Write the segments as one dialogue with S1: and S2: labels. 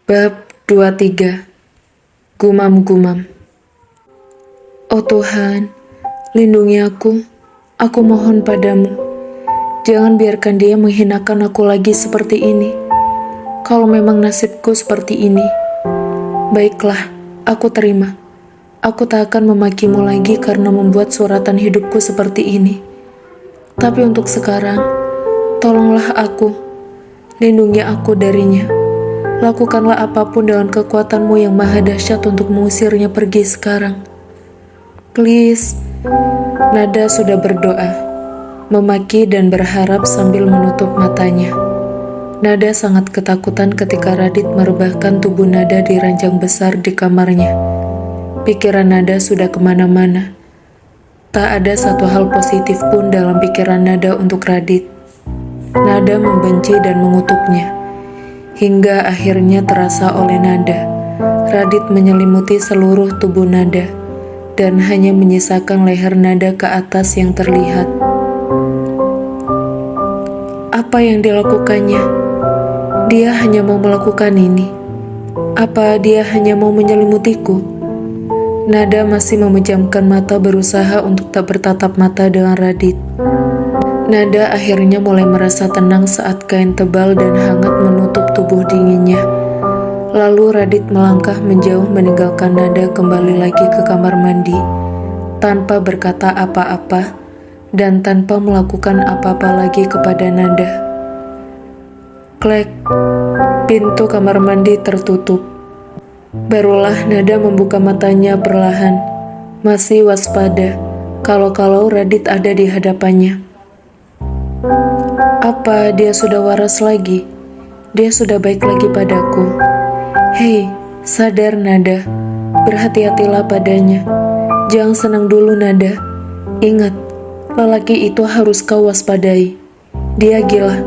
S1: Bab 23. Gumam-gumam. Oh Tuhan, lindungi aku mohon padamu. Jangan biarkan dia menghinakan aku lagi seperti ini. Kalau memang nasibku seperti ini, baiklah, aku terima. Aku tak akan memakimu lagi karena membuat suratan hidupku seperti ini. Tapi untuk sekarang, tolonglah aku, lindungi aku darinya. Lakukanlah apapun dengan kekuatanmu yang maha dahsyat untuk mengusirnya pergi sekarang. Please. Nada sudah berdoa, memaki dan berharap sambil menutup matanya. Nada sangat ketakutan ketika Radit merebahkan tubuh Nada di ranjang besar di kamarnya. Pikiran Nada sudah kemana-mana. Tak ada satu hal positif pun dalam pikiran Nada untuk Radit. Nada membenci dan mengutuknya. Hingga akhirnya terasa oleh Nada, Radit menyelimuti seluruh tubuh Nada, dan hanya menyisakan leher Nada ke atas yang terlihat. Apa yang dilakukannya? Dia hanya mau melakukan ini. Apa dia hanya mau menyelimutiku? Nada masih memejamkan mata berusaha untuk tak bertatap mata dengan Radit. Nada akhirnya mulai merasa tenang saat kain tebal dan hangat menutup tubuh dinginnya. Lalu Radit melangkah menjauh meninggalkan Nada kembali lagi ke kamar mandi, tanpa berkata apa-apa dan tanpa melakukan apa-apa lagi kepada Nada. Klek, pintu kamar mandi tertutup. Barulah Nada membuka matanya perlahan, masih waspada kalau Radit ada di hadapannya. Apa dia sudah waras lagi? Dia sudah baik lagi padaku. Hei, sadar Nada. Berhati-hatilah padanya. Jangan senang dulu Nada. Ingat, lelaki itu harus kau waspadai. Dia gila.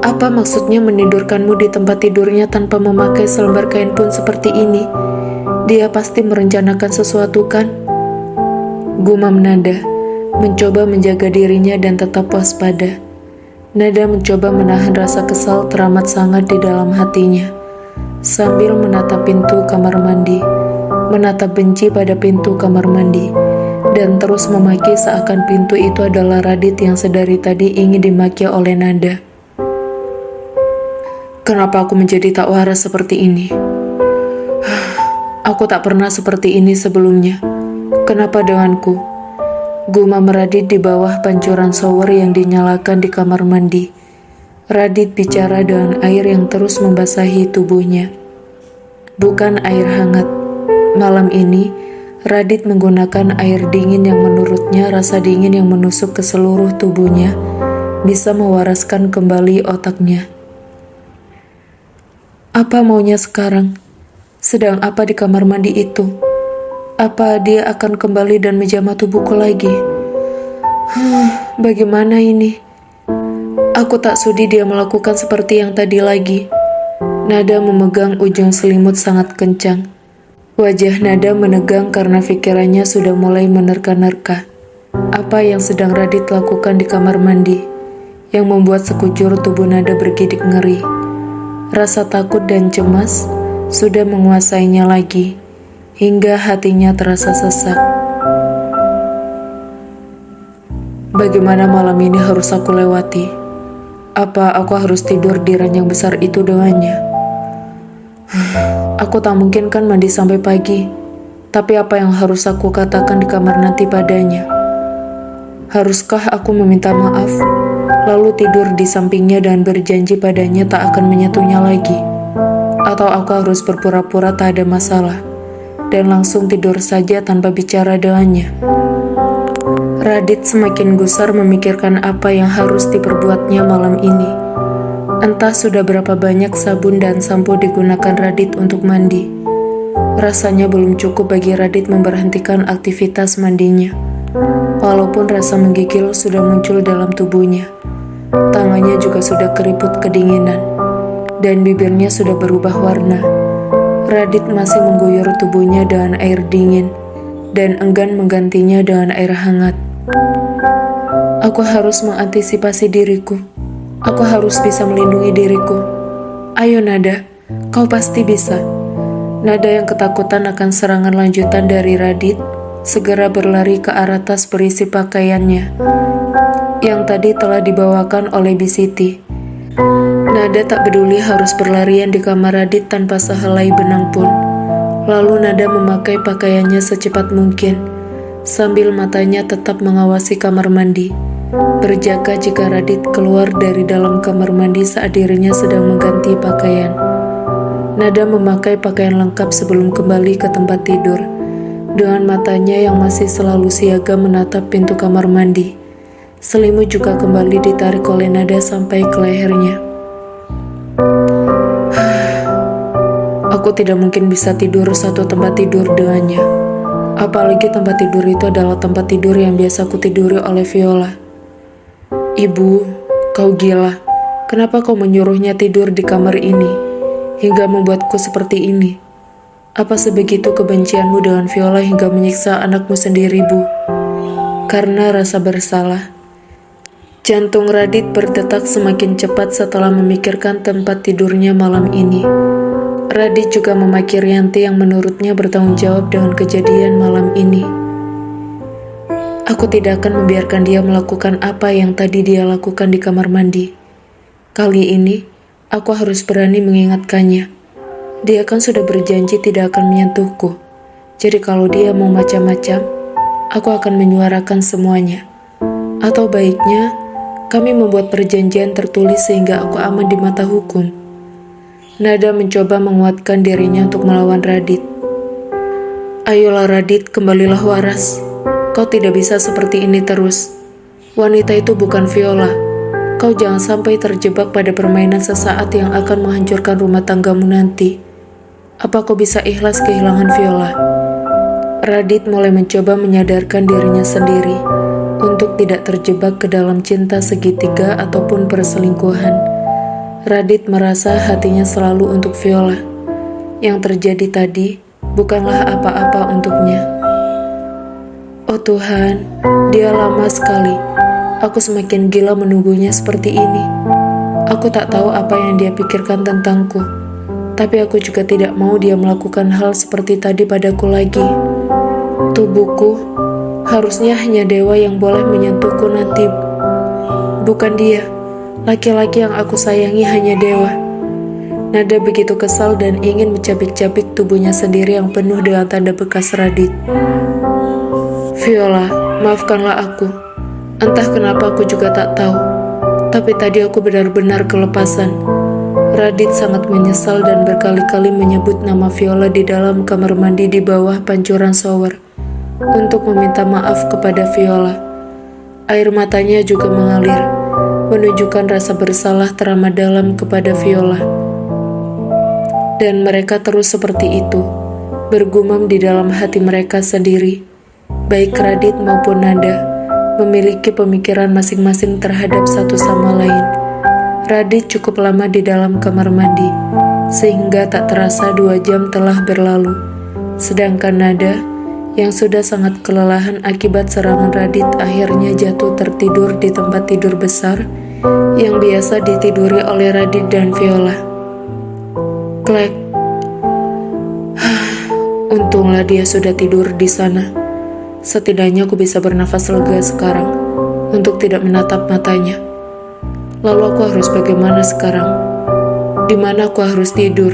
S1: Apa maksudnya menidurkanmu di tempat tidurnya tanpa memakai selembar kain pun seperti ini? Dia pasti merencanakan sesuatu kan? Gumam Nada, mencoba menjaga dirinya dan tetap waspada. Nada mencoba menahan rasa kesal teramat sangat di dalam hatinya, sambil menatap pintu kamar mandi, menatap benci pada pintu kamar mandi, dan terus memaki seakan pintu itu adalah Radit yang sedari tadi ingin dimaki oleh Nada. Kenapa aku menjadi tak waras seperti ini? Aku tak pernah seperti ini sebelumnya. Kenapa denganku? Gumam Radit di bawah pancuran shower yang dinyalakan di kamar mandi. Radit bicara dengan air yang terus membasahi tubuhnya. Bukan air hangat. Malam ini, Radit menggunakan air dingin yang menurutnya rasa dingin yang menusuk ke seluruh tubuhnya bisa mewaraskan kembali otaknya. Apa maunya sekarang? Sedang apa di kamar mandi itu? Apa dia akan kembali dan menjamah tubuhku lagi? Bagaimana ini? Aku tak sudi dia melakukan seperti yang tadi lagi. Nada memegang ujung selimut sangat kencang. Wajah Nada menegang karena pikirannya sudah mulai menerka-nerka. Apa yang sedang Radit lakukan di kamar mandi, yang membuat sekujur tubuh Nada bergidik ngeri. Rasa takut dan cemas sudah menguasainya lagi, hingga hatinya terasa sesak. Bagaimana malam ini harus aku lewati? Apa aku harus tidur di ranjang besar itu dengannya? Aku tak mungkin kan mandi sampai pagi. Tapi apa yang harus aku katakan di kamar nanti padanya? Haruskah aku meminta maaf, lalu tidur di sampingnya dan berjanji padanya tak akan menyentuhnya lagi? Atau aku harus berpura-pura tak ada masalah dan langsung tidur saja tanpa bicara dengannya? Radit semakin gusar memikirkan apa yang harus diperbuatnya malam ini. Entah sudah berapa banyak sabun dan sampo digunakan Radit untuk mandi. Rasanya belum cukup bagi Radit memberhentikan aktivitas mandinya. Walaupun rasa menggigil sudah muncul dalam tubuhnya, tangannya juga sudah keriput kedinginan, dan bibirnya sudah berubah warna. Radit masih mengguyur tubuhnya dengan air dingin dan enggan menggantinya dengan air hangat. Aku harus mengantisipasi diriku. Aku harus bisa melindungi diriku. Ayo Nada, Kau pasti bisa. Nada yang ketakutan akan serangan lanjutan dari Radit segera berlari ke arah tas berisi pakaiannya yang tadi telah dibawakan oleh Bisiti. Nada tak peduli harus berlarian di kamar Radit tanpa sehelai benang pun. Lalu Nada memakai pakaiannya secepat mungkin, sambil matanya tetap mengawasi kamar mandi, berjaga jika Radit keluar dari dalam kamar mandi saat dirinya sedang mengganti pakaian. Nada memakai pakaian lengkap sebelum kembali ke tempat tidur, dengan matanya yang masih selalu siaga menatap pintu kamar mandi. Selimut juga kembali ditarik oleh Nada sampai ke lehernya. Aku tidak mungkin bisa tidur satu tempat tidur dengannya. Apalagi tempat tidur itu adalah tempat tidur yang biasa aku tiduri oleh Viola. Ibu, kau gila. Kenapa kau menyuruhnya tidur di kamar ini, hingga membuatku seperti ini? Apa sebegitu kebencianmu dengan Viola hingga menyiksa anakmu sendiri, Bu? Karena rasa bersalah. Jantung Radit berdetak semakin cepat setelah memikirkan tempat tidurnya malam ini. Radit juga memaki Rianti yang menurutnya bertanggung jawab dengan kejadian malam ini. Aku tidak akan membiarkan dia melakukan apa yang tadi dia lakukan di kamar mandi. Kali ini, aku harus berani mengingatkannya. Dia kan sudah berjanji tidak akan menyentuhku. Jadi kalau dia mau macam-macam, aku akan menyuarakan semuanya. Atau baiknya, kami membuat perjanjian tertulis sehingga aku aman di mata hukum. Nada mencoba menguatkan dirinya untuk melawan Radit. Ayolah Radit, kembalilah waras. Kau tidak bisa seperti ini terus. Wanita itu bukan Viola. Kau jangan sampai terjebak pada permainan sesaat yang akan menghancurkan rumah tanggamu nanti. Apa kau bisa ikhlas kehilangan Viola? Radit mulai mencoba menyadarkan dirinya sendiri untuk tidak terjebak ke dalam cinta segitiga ataupun perselingkuhan. Radit merasa hatinya selalu untuk Viola. Yang terjadi tadi bukanlah apa-apa untuknya. Oh Tuhan, dia lama sekali. Aku semakin gila menunggunya seperti ini. Aku tak tahu apa yang dia pikirkan tentangku. Tapi aku juga tidak mau dia melakukan hal seperti tadi padaku lagi. Tubuhku harusnya hanya dewa yang boleh menyentuhku nanti. Bukan dia. Laki-laki yang aku sayangi hanya dewa. Nada begitu kesal dan ingin mencabik-cabik tubuhnya sendiri yang penuh dengan tanda bekas Radit. Viola, maafkanlah aku. Entah kenapa aku juga tak tahu. Tapi tadi aku benar-benar kelepasan. Radit sangat menyesal dan berkali-kali menyebut nama Viola di dalam kamar mandi di bawah pancuran shower untuk meminta maaf kepada Viola. Air matanya juga mengalir, menunjukkan rasa bersalah teramat dalam kepada Viola. Dan mereka terus seperti itu, bergumam di dalam hati mereka sendiri. Baik Radit maupun Nada memiliki pemikiran masing-masing terhadap satu sama lain. Radit cukup lama di dalam kamar mandi, sehingga tak terasa 2 jam telah berlalu. Sedangkan Nada, yang sudah sangat kelelahan akibat serangan Radit, akhirnya jatuh tertidur di tempat tidur besar yang biasa ditiduri oleh Radit dan Viola. Klek. Untunglah dia sudah tidur di sana. Setidaknya aku bisa bernafas lega sekarang untuk tidak menatap matanya. Lalu aku harus bagaimana sekarang? Di mana aku harus tidur?